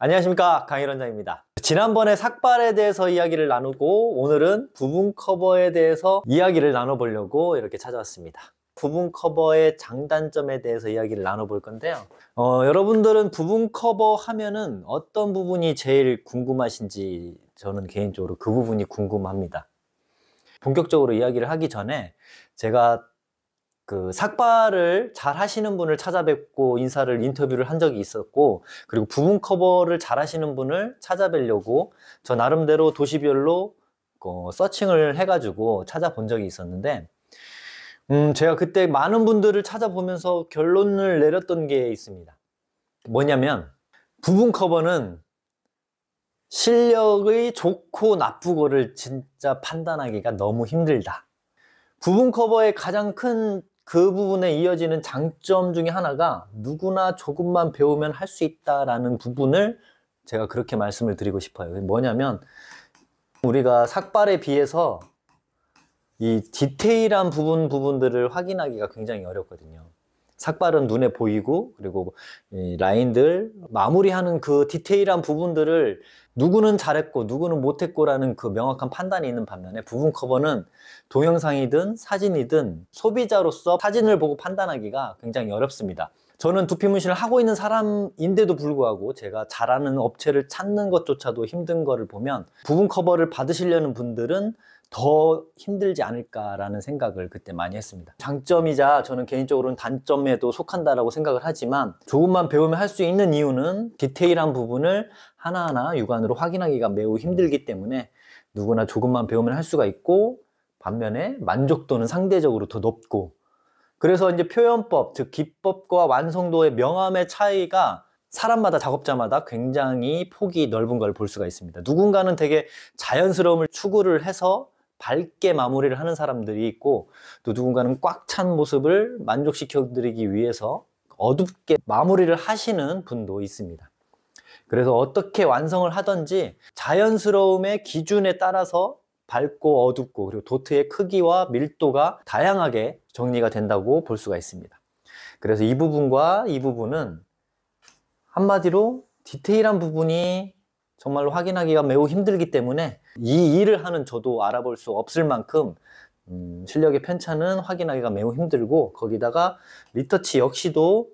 안녕하십니까, 강일 원장입니다. 지난번에 삭발에 대해서 이야기를 나누고 오늘은 부분 커버에 대해서 이야기를 나눠보려고 이렇게 찾아왔습니다. 부분 커버의 장단점에 대해서 이야기를 나눠볼 건데요. 여러분들은 부분 커버 하면은 어떤 부분이 제일 궁금하신지 저는 개인적으로 그 부분이 궁금합니다. 본격적으로 이야기를 하기 전에 제가 그 삭발을 잘 하시는 분을 찾아뵙고 인터뷰를 한 적이 있었고, 그리고 부분 커버를 잘 하시는 분을 찾아뵈려고 저 나름대로 도시별로 서칭을 해가지고 찾아본 적이 있었는데, 제가 그때 많은 분들을 찾아보면서 결론을 내렸던 게 있습니다. 뭐냐면, 부분 커버는 실력의 좋고 나쁘고를 진짜 판단하기가 너무 힘들다. 부분 커버의 가장 큰 그 부분에 이어지는 장점 중에 하나가 누구나 조금만 배우면 할 수 있다라는 부분을 제가 그렇게 말씀을 드리고 싶어요. 뭐냐면, 우리가 삭발에 비해서 이 디테일한 부분들을 확인하기가 굉장히 어렵거든요. 삭발은 눈에 보이고, 그리고 이 라인들 마무리하는 그 디테일한 부분들을 누구는 잘했고 누구는 못했고라는 그 명확한 판단이 있는 반면에, 부분 커버는 동영상이든 사진이든 소비자로서 사진을 보고 판단하기가 굉장히 어렵습니다. 저는 두피 문신을 하고 있는 사람인데도 불구하고 제가 잘하는 업체를 찾는 것조차도 힘든 거를 보면, 부분 커버를 받으시려는 분들은 더 힘들지 않을까라는 생각을 그때 많이 했습니다. 장점이자 저는 개인적으로는 단점에도 속한다라고 생각을 하지만, 조금만 배우면 할 수 있는 이유는 디테일한 부분을 하나하나 육안으로 확인하기가 매우 힘들기 때문에 누구나 조금만 배우면 할 수가 있고, 반면에 만족도는 상대적으로 더 높고, 그래서 이제 표현법, 즉 기법과 완성도의 명암의 차이가 사람마다, 작업자마다 굉장히 폭이 넓은 걸 볼 수가 있습니다. 누군가는 되게 자연스러움을 추구를 해서 밝게 마무리를 하는 사람들이 있고, 또 누군가는 꽉 찬 모습을 만족시켜 드리기 위해서 어둡게 마무리를 하시는 분도 있습니다. 그래서 어떻게 완성을 하든지 자연스러움의 기준에 따라서 밝고 어둡고, 그리고 도트의 크기와 밀도가 다양하게 정리가 된다고 볼 수가 있습니다. 그래서 이 부분과 이 부분은 한마디로 디테일한 부분이 정말로 확인하기가 매우 힘들기 때문에, 이 일을 하는 저도 알아볼 수 없을 만큼 실력의 편차는 확인하기가 매우 힘들고, 거기다가 리터치 역시도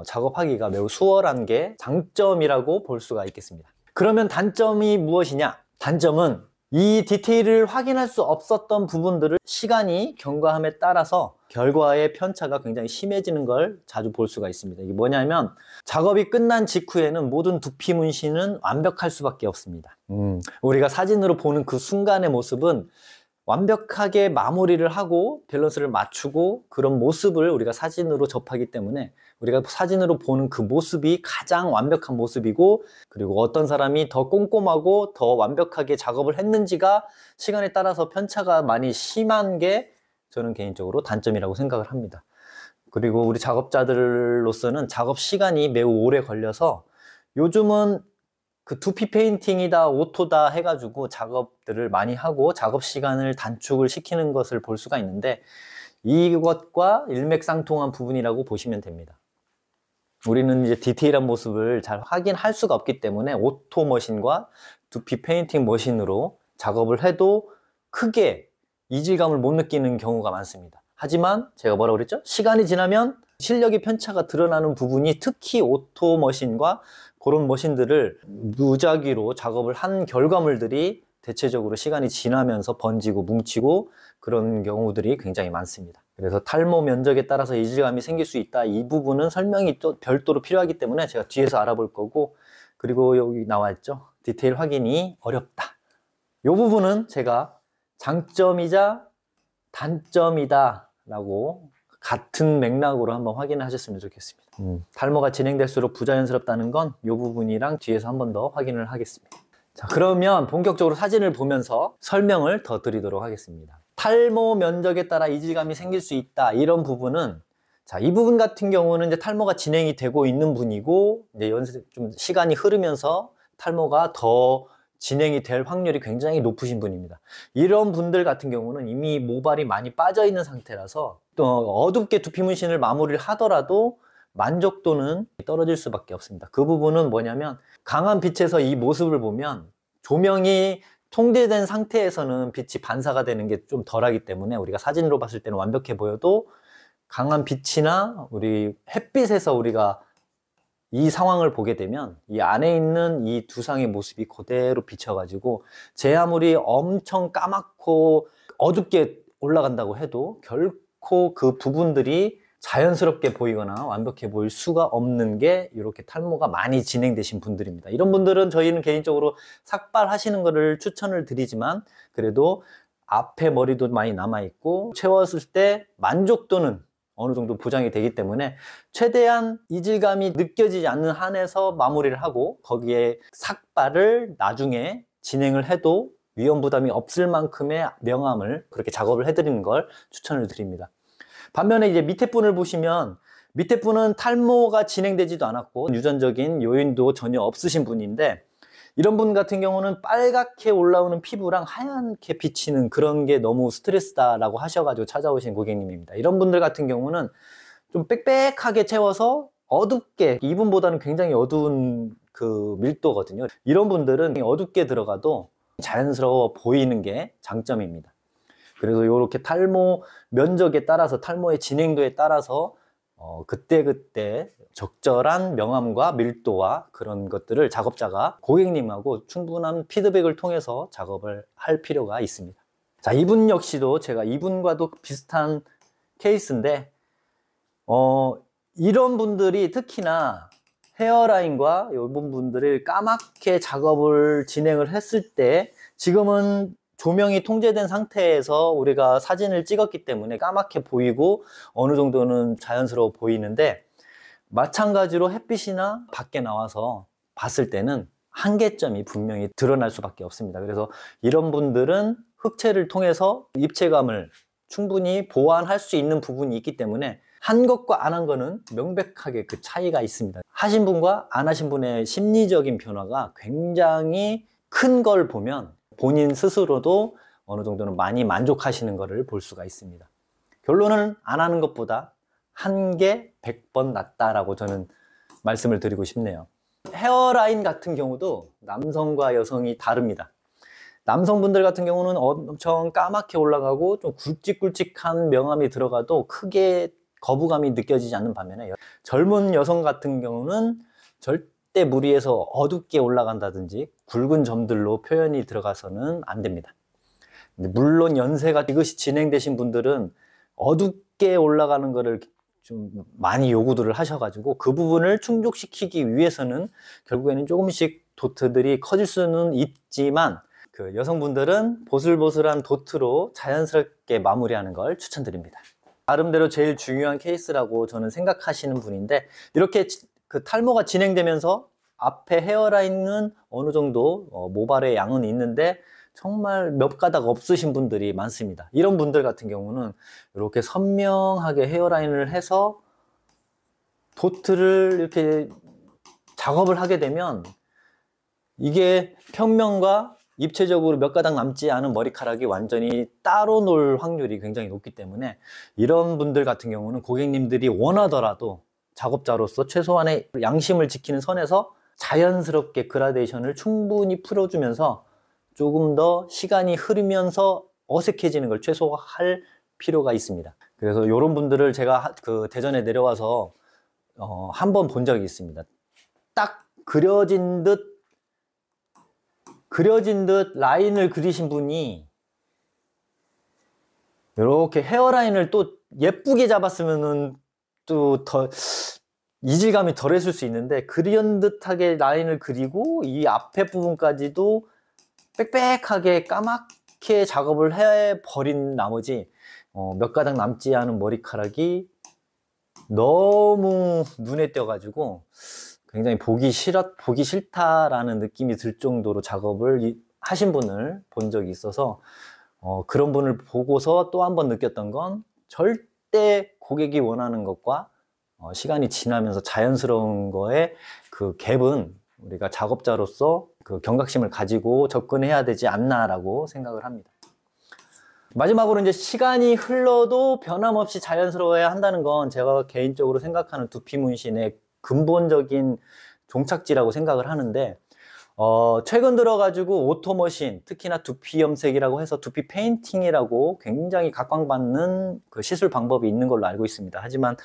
작업하기가 매우 수월한 게 장점이라고 볼 수가 있겠습니다. 그러면 단점이 무엇이냐? 단점은 이 디테일을 확인할 수 없었던 부분들을 시간이 경과함에 따라서 결과의 편차가 굉장히 심해지는 걸 자주 볼 수가 있습니다. 이게 뭐냐면, 작업이 끝난 직후에는 모든 두피 문신은 완벽할 수밖에 없습니다. 우리가 사진으로 보는 그 순간의 모습은 완벽하게 마무리를 하고 밸런스를 맞추고, 그런 모습을 우리가 사진으로 접하기 때문에 우리가 사진으로 보는 그 모습이 가장 완벽한 모습이고, 그리고 어떤 사람이 더 꼼꼼하고 더 완벽하게 작업을 했는지가 시간에 따라서 편차가 많이 심한 게 저는 개인적으로 단점이라고 생각을 합니다. 그리고 우리 작업자들로서는 작업 시간이 매우 오래 걸려서, 요즘은 그 두피 페인팅이다, 오토다 해가지고 작업들을 많이 하고 작업 시간을 단축을 시키는 것을 볼 수가 있는데, 이것과 일맥상통한 부분이라고 보시면 됩니다. 우리는 이제 디테일한 모습을 잘 확인할 수가 없기 때문에 오토 머신과 두피 페인팅 머신으로 작업을 해도 크게 이질감을 못 느끼는 경우가 많습니다. 하지만 제가 뭐라고 그랬죠? 시간이 지나면 실력의 편차가 드러나는 부분이, 특히 오토 머신과 그런 머신들을 무작위로 작업을 한 결과물들이 대체적으로 시간이 지나면서 번지고 뭉치고 그런 경우들이 굉장히 많습니다. 그래서 탈모 면적에 따라서 이질감이 생길 수 있다. 이 부분은 설명이 또 별도로 필요하기 때문에 제가 뒤에서 알아볼 거고, 그리고 여기 나와 있죠? 디테일 확인이 어렵다. 이 부분은 제가 장점이자 단점이다 라고 같은 맥락으로 한번 확인을 하셨으면 좋겠습니다. 탈모가 진행될수록 부자연스럽다는 건 이 부분이랑 뒤에서 한 번 더 확인을 하겠습니다. 자, 그러면 본격적으로 사진을 보면서 설명을 더 드리도록 하겠습니다. 탈모 면적에 따라 이질감이 생길 수 있다, 이런 부분은, 자, 이 부분 같은 경우는 이제 탈모가 진행이 되고 있는 분이고, 이제 좀 시간이 흐르면서 탈모가 더 진행이 될 확률이 굉장히 높으신 분입니다. 이런 분들 같은 경우는 이미 모발이 많이 빠져 있는 상태라서, 또 어둡게 두피 문신을 마무리를 하더라도 만족도는 떨어질 수밖에 없습니다. 그 부분은 뭐냐면 강한 빛에서 이 모습을 보면 조명이 통제된 상태에서는 빛이 반사가 되는 게 좀 덜하기 때문에 우리가 사진으로 봤을 때는 완벽해 보여도 강한 빛이나 우리 햇빛에서 우리가 이 상황을 보게 되면 이 안에 있는 이 두상의 모습이 그대로 비쳐가지고 제 아무리 엄청 까맣고 어둡게 올라간다고 해도 결코 그 부분들이 자연스럽게 보이거나 완벽해 보일 수가 없는 게 이렇게 탈모가 많이 진행되신 분들입니다. 이런 분들은 저희는 개인적으로 삭발하시는 것을 추천을 드리지만 그래도 앞에 머리도 많이 남아있고 채웠을 때 만족도는 어느 정도 보장이 되기 때문에 최대한 이질감이 느껴지지 않는 한에서 마무리를 하고 거기에 삭발을 나중에 진행을 해도 위험 부담이 없을 만큼의 명암을 그렇게 작업을 해드리는 걸 추천을 드립니다. 반면에 이제 밑에 분을 보시면 밑에 분은 탈모가 진행되지도 않았고 유전적인 요인도 전혀 없으신 분인데 이런 분 같은 경우는 빨갛게 올라오는 피부랑 하얗게 비치는 그런 게 너무 스트레스다라고 하셔가지고 찾아오신 고객님입니다. 이런 분들 같은 경우는 좀 빽빽하게 채워서 어둡게, 이분보다는 굉장히 어두운 그 밀도거든요. 이런 분들은 어둡게 들어가도 자연스러워 보이는 게 장점입니다. 그래서 이렇게 탈모 면적에 따라서 탈모의 진행도에 따라서 그때그때 적절한 명암과 밀도와 그런 것들을 작업자가 고객님하고 충분한 피드백을 통해서 작업을 할 필요가 있습니다. 자, 이분 역시도 제가 이분과도 비슷한 케이스인데 이런 분들이 특히나 헤어라인과 이분 분들을 까맣게 작업을 진행을 했을 때 지금은 조명이 통제된 상태에서 우리가 사진을 찍었기 때문에 까맣게 보이고 어느 정도는 자연스러워 보이는데 마찬가지로 햇빛이나 밖에 나와서 봤을 때는 한계점이 분명히 드러날 수밖에 없습니다. 그래서 이런 분들은 흑채를 통해서 입체감을 충분히 보완할 수 있는 부분이 있기 때문에 한 것과 안 한 거는 명백하게 그 차이가 있습니다. 하신 분과 안 하신 분의 심리적인 변화가 굉장히 큰 걸 보면 본인 스스로도 어느 정도는 많이 만족하시는 것을 볼 수가 있습니다. 결론은 안 하는 것보다 한 게 100번 낫다라고 저는 말씀을 드리고 싶네요. 헤어라인 같은 경우도 남성과 여성이 다릅니다. 남성분들 같은 경우는 엄청 까맣게 올라가고 좀 굵직굵직한 명암이 들어가도 크게 거부감이 느껴지지 않는 반면에 젊은 여성 같은 경우는 절대 무리해서 어둡게 올라간다든지 굵은 점들로 표현이 들어가서는 안 됩니다. 물론 연세가 이것이 진행되신 분들은 어둡게 올라가는 거를 좀 많이 요구들을 하셔가지고 그 부분을 충족시키기 위해서는 결국에는 조금씩 도트들이 커질 수는 있지만 그 여성분들은 보슬보슬한 도트로 자연스럽게 마무리하는 걸 추천드립니다. 나름대로 제일 중요한 케이스라고 저는 생각하시는 분인데 이렇게 그 탈모가 진행되면서 앞에 헤어라인은 어느 정도 모발의 양은 있는데 정말 몇 가닥 없으신 분들이 많습니다. 이런 분들 같은 경우는 이렇게 선명하게 헤어라인을 해서 도트를 이렇게 작업을 하게 되면 이게 평면과 입체적으로 몇 가닥 남지 않은 머리카락이 완전히 따로 놀 확률이 굉장히 높기 때문에 이런 분들 같은 경우는 고객님들이 원하더라도 작업자로서 최소한의 양심을 지키는 선에서 자연스럽게 그라데이션을 충분히 풀어주면서 조금 더 시간이 흐르면서 어색해지는 걸 최소화할 필요가 있습니다. 그래서 이런 분들을 제가 그 대전에 내려와서 한 번 본 적이 있습니다. 딱 그려진 듯 라인을 그리신 분이 이렇게 헤어라인을 또 예쁘게 잡았으면은 또 더 이질감이 덜했을 수 있는데 그린 듯하게 라인을 그리고 이 앞에 부분까지도 빽빽하게 까맣게 작업을 해버린 나머지 몇 가닥 남지 않은 머리카락이 너무 눈에 띄어가지고 굉장히 보기 싫다라는 느낌이 들 정도로 작업을 하신 분을 본 적이 있어서 그런 분을 보고서 또 한 번 느꼈던 건 절대 고객이 원하는 것과 시간이 지나면서 자연스러운 거에 그 갭은 우리가 작업자로서 그 경각심을 가지고 접근해야 되지 않나라고 생각을 합니다. 마지막으로 이제 시간이 흘러도 변함없이 자연스러워야 한다는 건 제가 개인적으로 생각하는 두피 문신의 근본적인 종착지라고 생각을 하는데, 최근 들어가지고 오토머신, 특히나 두피 염색이라고 해서 두피 페인팅이라고 굉장히 각광받는 그 시술 방법이 있는 걸로 알고 있습니다. 하지만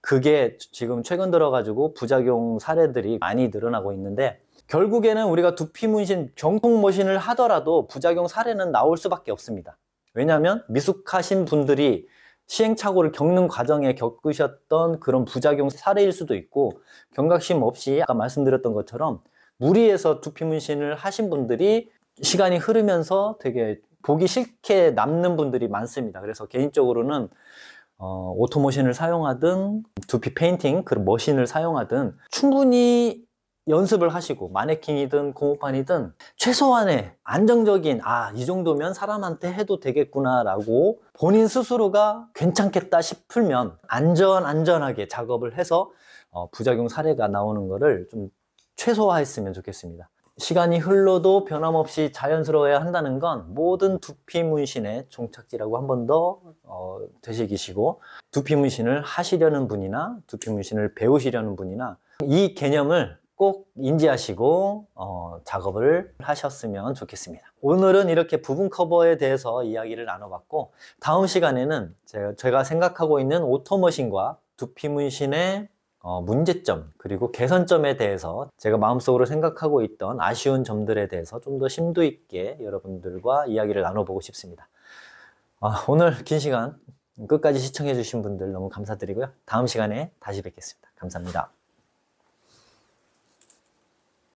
그게 지금 최근 들어가지고 부작용 사례들이 많이 늘어나고 있는데, 결국에는 우리가 두피 문신, 정통 머신을 하더라도 부작용 사례는 나올 수밖에 없습니다. 왜냐하면 미숙하신 분들이 시행착오를 겪는 과정에 겪으셨던 그런 부작용 사례일 수도 있고, 경각심 없이 아까 말씀드렸던 것처럼 무리해서 두피 문신을 하신 분들이 시간이 흐르면서 되게 보기 싫게 남는 분들이 많습니다. 그래서 개인적으로는 오토머신을 사용하든 두피 페인팅 그런 머신을 사용하든 충분히 연습을 하시고, 마네킹이든 고무판이든 최소한의 안정적인, 이 정도면 사람한테 해도 되겠구나 라고 본인 스스로가 괜찮겠다 싶으면 안전하게 작업을 해서 부작용 사례가 나오는 거를 좀 최소화했으면 좋겠습니다. 시간이 흘러도 변함없이 자연스러워야 한다는 건 모든 두피 문신의 종착지라고 한 번 더 되새기시고, 두피 문신을 하시려는 분이나 두피 문신을 배우시려는 분이나 이 개념을 꼭 인지하시고 작업을 하셨으면 좋겠습니다. 오늘은 이렇게 부분 커버에 대해서 이야기를 나눠봤고, 다음 시간에는 제가 생각하고 있는 오토머신과 두피 문신의 문제점 그리고 개선점에 대해서, 제가 마음속으로 생각하고 있던 아쉬운 점들에 대해서 좀 더 심도 있게 여러분들과 이야기를 나눠보고 싶습니다. 오늘 긴 시간 끝까지 시청해 주신 분들 너무 감사드리고요. 다음 시간에 다시 뵙겠습니다. 감사합니다.